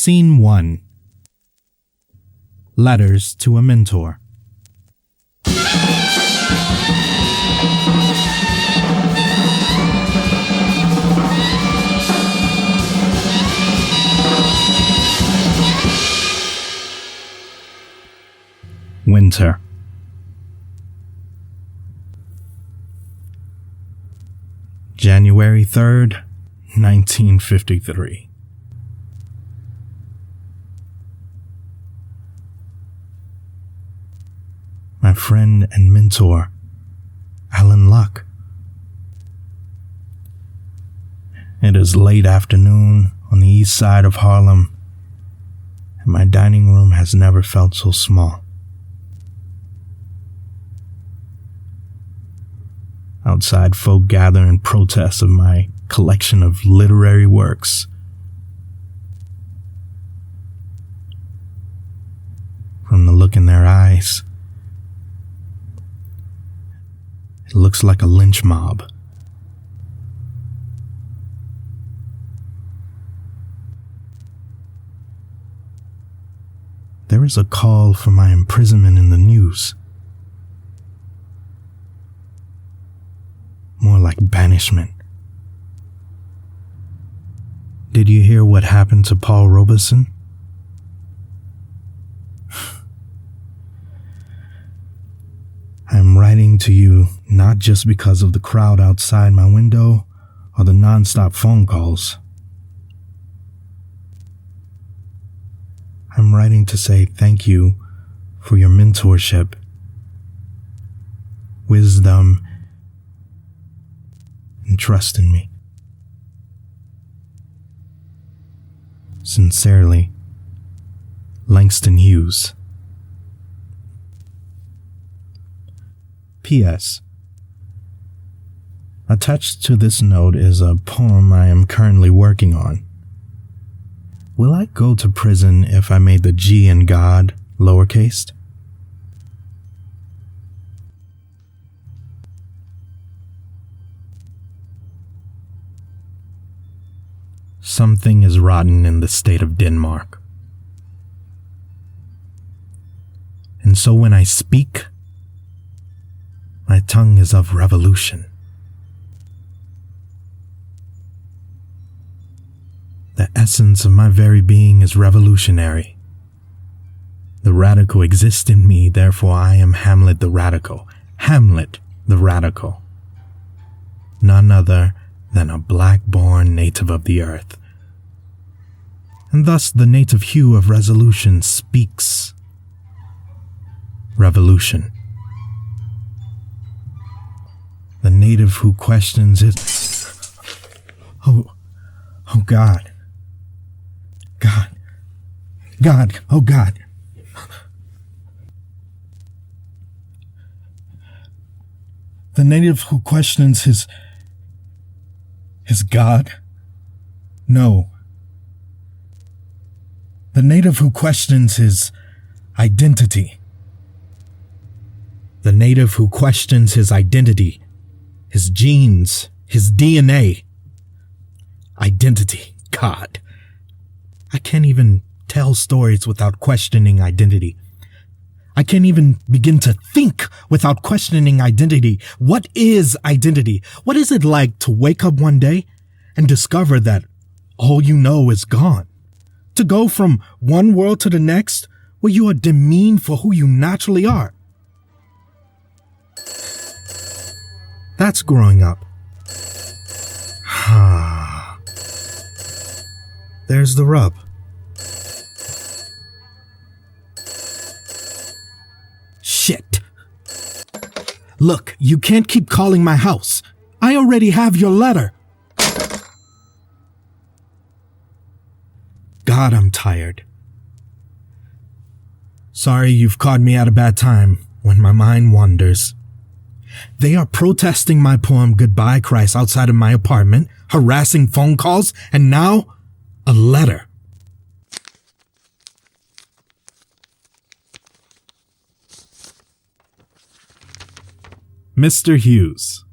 Scene 1. Letters to a Mentor. Winter. January 3rd, 1953. My friend and mentor, Alan Luck. It is late afternoon on the east side of Harlem, and my dining room has never felt so small. Outside, folk gather in protest of my collection of literary works. From the look in their eyes, it looks like a lynch mob. There is a call for my imprisonment in the news. More like banishment. Did you hear what happened to Paul Robeson? I am writing to you not just because of the crowd outside my window or the non-stop phone calls. I'm writing to say thank you for your mentorship, wisdom, and trust in me. Sincerely, Langston Hughes. P.S. Attached to this note is a poem I am currently working on. Will I go to prison if I made the G in God lowercase? Something is rotten in the state of Denmark. And so when I speak, my tongue is of revolution. The essence of my very being is revolutionary. The radical exists in me, therefore I am Hamlet the radical. Hamlet the radical. None other than a black-born native of the earth. And thus the native hue of resolution speaks revolution. The native who questions it. Oh God. God, oh God. The native who questions his God? No. The native who questions his identity. The native who questions his identity, his genes, his DNA. Identity, God. I can't even tell stories without questioning identity. I can't even begin to think without questioning identity. What is identity? What is it like to wake up one day and discover that all you know is gone? To go from one world to the next where you are demeaned for who you naturally are. That's growing up. There's the rub. Shit. Look, you can't keep calling my house. I already have your letter. God, I'm tired. Sorry you've caught me at a bad time when my mind wanders. They are protesting my poem Goodbye Christ outside of my apartment, harassing phone calls, and now a letter. Mr. Hughes.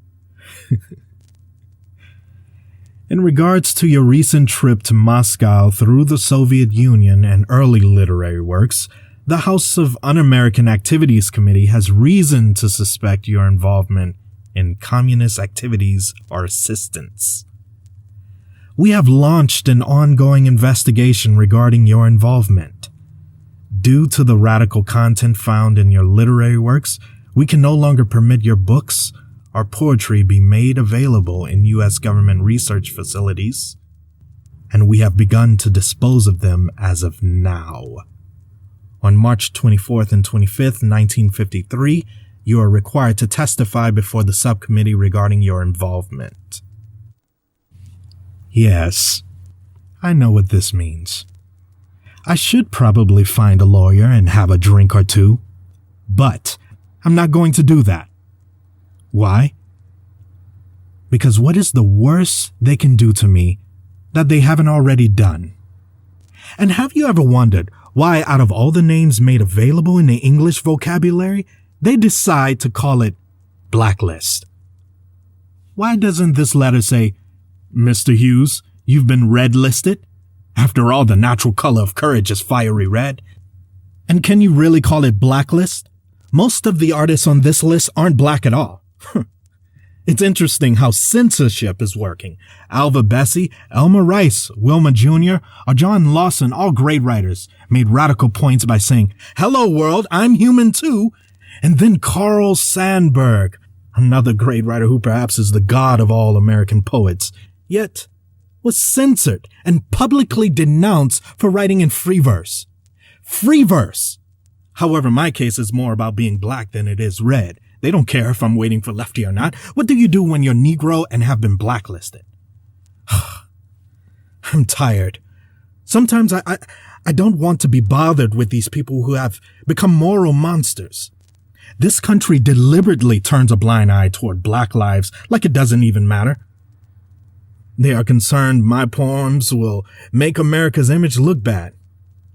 In In regards to your recent trip to Moscow through the Soviet Union and early literary works, the House of Un-American Activities Committee has reason to suspect your involvement in communist activities or assistance. We have launched an ongoing investigation regarding your involvement. Due to the radical content found in your literary works, we can no longer permit your books or poetry be made available in U.S. government research facilities, and we have begun to dispose of them as of now. On March 24th and 25th, 1953, you are required to testify before the subcommittee regarding your involvement. Yes, I know what this means. I should probably find a lawyer and have a drink or two, but I'm not going to do that. Why? Because what is the worst they can do to me that they haven't already done? And have you ever wondered why, out of all the names made available in the English vocabulary, they decide to call it blacklist? Why doesn't this letter say, Mr. Hughes, you've been red-listed? After all, the natural color of courage is fiery red. And can you really call it blacklist? Most of the artists on this list aren't black at all. It's interesting how censorship is working. Alva Bessie, Elmer Rice, Wilma Jr., or John Lawson, all great writers, made radical points by saying, "Hello world, I'm human too." And then Carl Sandburg, another great writer who perhaps is the god of all American poets, yet was censored and publicly denounced for writing in free verse. Free verse! However, my case is more about being black than it is red. They don't care if I'm waiting for Lefty or not. What do you do when you're Negro and have been blacklisted? I'm tired. Sometimes I don't want to be bothered with these people who have become moral monsters. This country deliberately turns a blind eye toward black lives like it doesn't even matter. They are concerned my poems will make America's image look bad.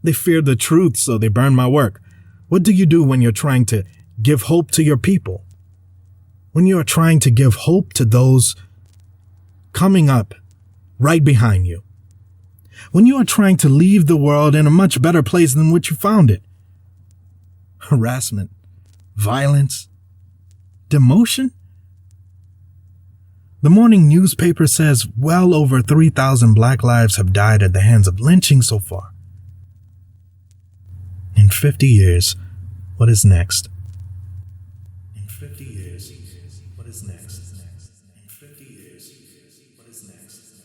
They fear the truth, so they burn my work. What do you do when you're trying to give hope to your people? When you are trying to give hope to those coming up right behind you? When you are trying to leave the world in a much better place than which you found it? Harassment, violence, demotion? The morning newspaper says well over 3,000 black lives have died at the hands of lynching so far. In 50 years, what is next? In 50 years, what is next? In 50 years, what is next?